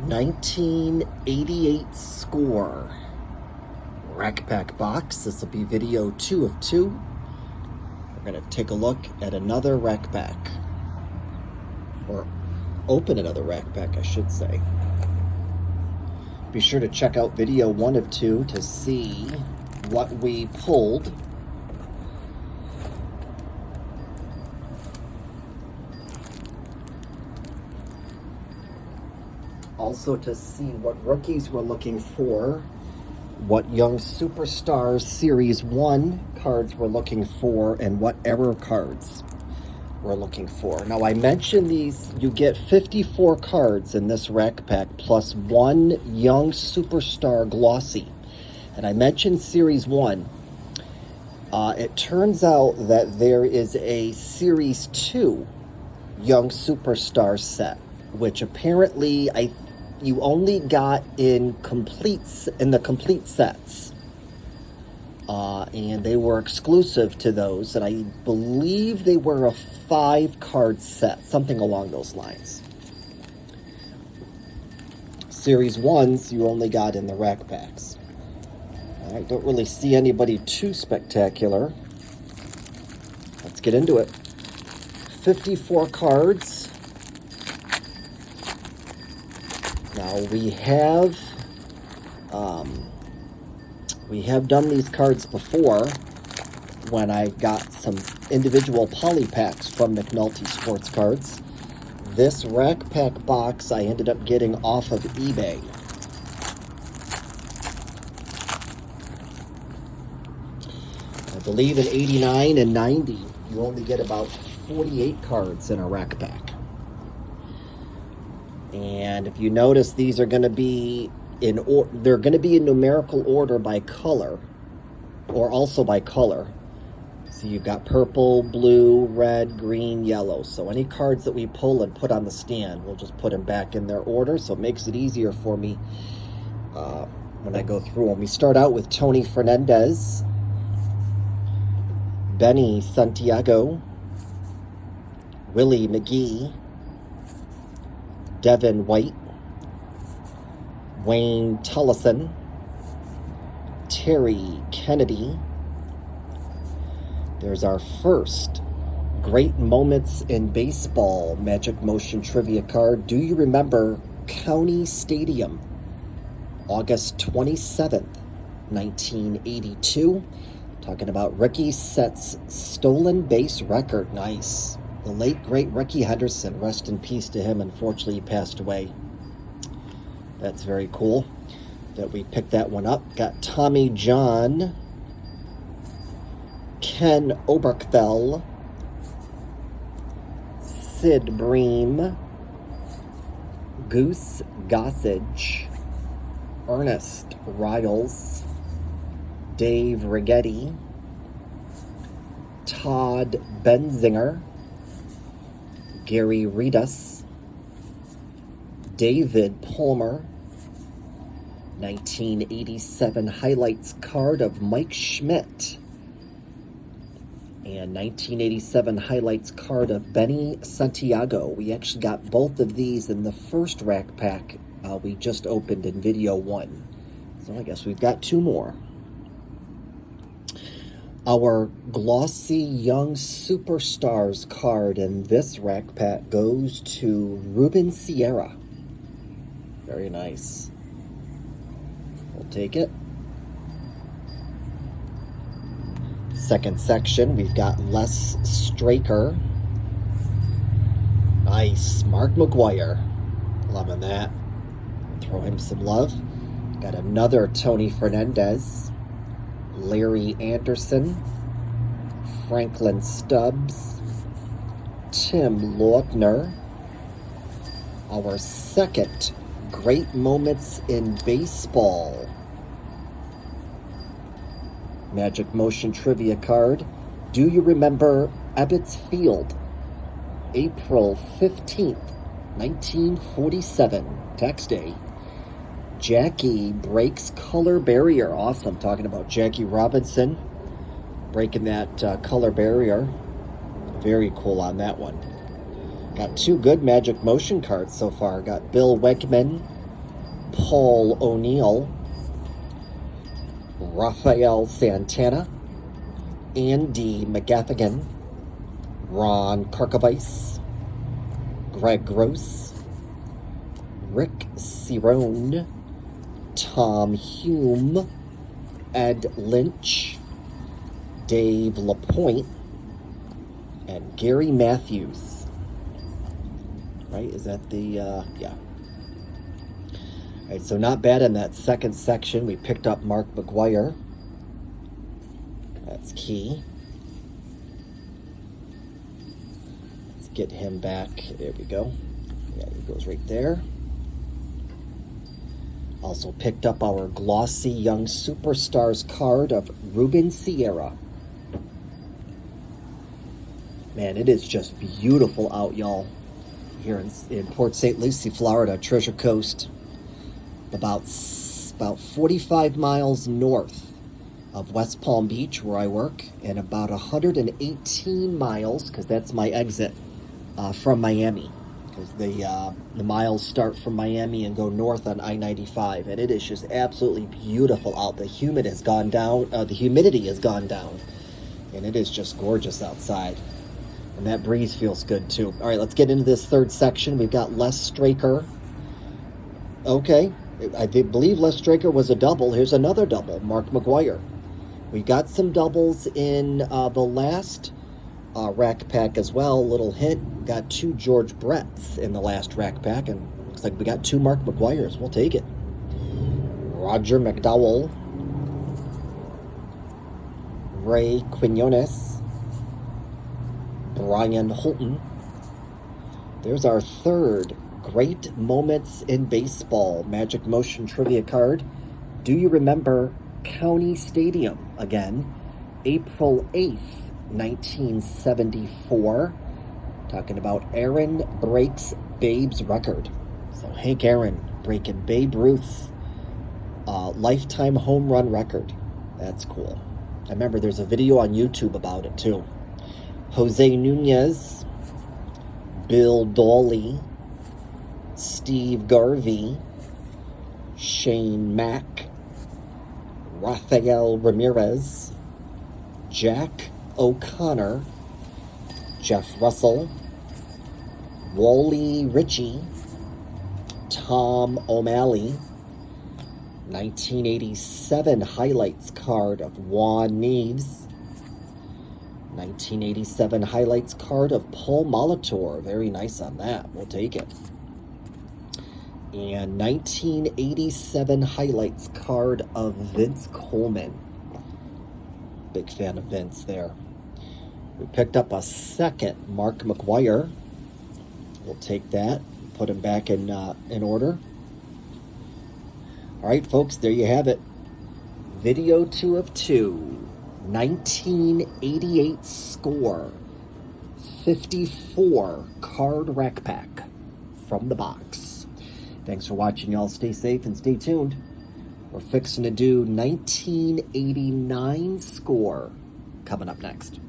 1988 score. Rack Pack box. This will be video 2 of 2. We're going to take a look at another Rack Pack. Or open another Rack Pack, I should say. Be sure to check out video 1 of 2 to see what we pulled. Also to see what rookies we're looking for, what Young Superstars Series 1 cards we're looking for, and what error cards we're looking for. Now, I mentioned these, you get 54 cards in this Rack Pack, plus 1 Young Superstar Glossy. And I mentioned Series 1. It turns out that there is a Series 2 Young Superstar set, which apparently you only got in the complete sets. And they were exclusive to those, and I believe they were a 5-card set, something along those lines. Series 1s you only got in the Rack Packs. I don't really see anybody too spectacular. Let's get into it. 54 cards. Now we have done these cards before when I got some individual poly packs from McNulty Sports Cards. This Rack Pack box I ended up getting off of eBay. I believe in 89 and 90 you only get about 48 cards in a Rack Pack. And if you notice, these are going to be they're going to be in numerical order by color, or also by color. So you've got purple, blue, red, green, yellow. So any cards that we pull and put on the stand, we'll just put them back in their order. So it makes it easier for me when I go through them. We start out with Tony Fernandez, Benny Santiago, Willie McGee, Devin White, Wayne Tullison, Terry Kennedy. There's our first Great Moments in Baseball Magic Motion Trivia card. Do you remember County Stadium, August 27th, 1982? Talking about Ricky Sett's stolen base record. Nice. The late, great Ricky Henderson. Rest in peace to him. Unfortunately, he passed away. That's very cool that we picked that one up. Got Tommy John, Ken Oberkthal, Sid Bream, Goose Gossage, Ernest Riles, Dave Righetti, Todd Benzinger, Gary Redus, David Palmer, 1987 highlights card of Mike Schmidt, and 1987 highlights card of Benny Santiago. We actually got both of these in the first Rack Pack we just opened in video 1. So I guess we've got 2 more. Our glossy Young Superstars card in this Rack Pack goes to Ruben Sierra. Very nice. We'll take it. Second section, we've got Les Straker. Nice. Mark McGwire. Loving that. Throw him some love. Got another Tony Fernandez. Larry Anderson, Franklin Stubbs, Tim Lautner. Our second Great Moments in Baseball Magic Motion Trivia card. Do you remember Ebbets Field, April 15th, 1947, tax day. Jackie breaks color barrier. Awesome. Talking about Jackie Robinson breaking that color barrier. Very cool on that one. Got 2 good Magic Motion cards so far. Got Bill Wegman, Paul O'Neill, Rafael Santana, Andy McGaffigan, Ron Karkovice, Greg Gross, Rick Cerrone, Tom Hume, Ed Lynch, Dave LaPointe, and Gary Matthews. Right? Is that the, yeah. All right, so not bad in that second section. We picked up Mark McGwire. That's key. Let's get him back. There we go. Yeah, he goes right there. Also picked up our glossy Young Superstars card of Ruben Sierra. Man, it is just beautiful out, y'all. Here in Port St. Lucie, Florida, Treasure Coast. About 45 miles north of West Palm Beach, where I work, and about 118 miles, because that's my exit, from Miami. Because the miles start from Miami and go north on I-95, and it is just absolutely beautiful out. The humidity has gone down, and it is just gorgeous outside. And that breeze feels good too. All right, let's get into this third section. We've got Les Straker. Okay, I believe Les Straker was a double. Here's another double, Mark McGwire. We got some doubles in the last rack pack as well. Little hint, got 2 George Bretts in the last rack pack, and looks like we got 2 Mark McGwires. We'll take it. Roger McDowell, Ray Quinones, Brian Holton. There's our third Great Moments in Baseball Magic Motion Trivia card. Do you remember County Stadium again? April 8th, 1974. Talking about Aaron breaks Babe's record. So Hank Aaron breaking Babe Ruth's lifetime home run record. That's cool. I remember there's a video on YouTube about it too. Jose Nunez, Bill Dawley, Steve Garvey, Shane Mack, Rafael Ramirez, Jack O'Connor, Jeff Russell, Wally Ritchie, Tom O'Malley, 1987 highlights card of Juan Neves, 1987 highlights card of Paul Molitor. Very nice on that. We'll take it. And 1987 highlights card of Vince Coleman. Big fan of Vince there. We picked up a second Mark McGwire. We'll take that. Put him back in order. All right, folks, there you have it. Video 2 of 2. 1988 score. 54 card rack pack from the box. Thanks for watching, y'all. Stay safe and stay tuned. We're fixing to do 1989 score coming up next.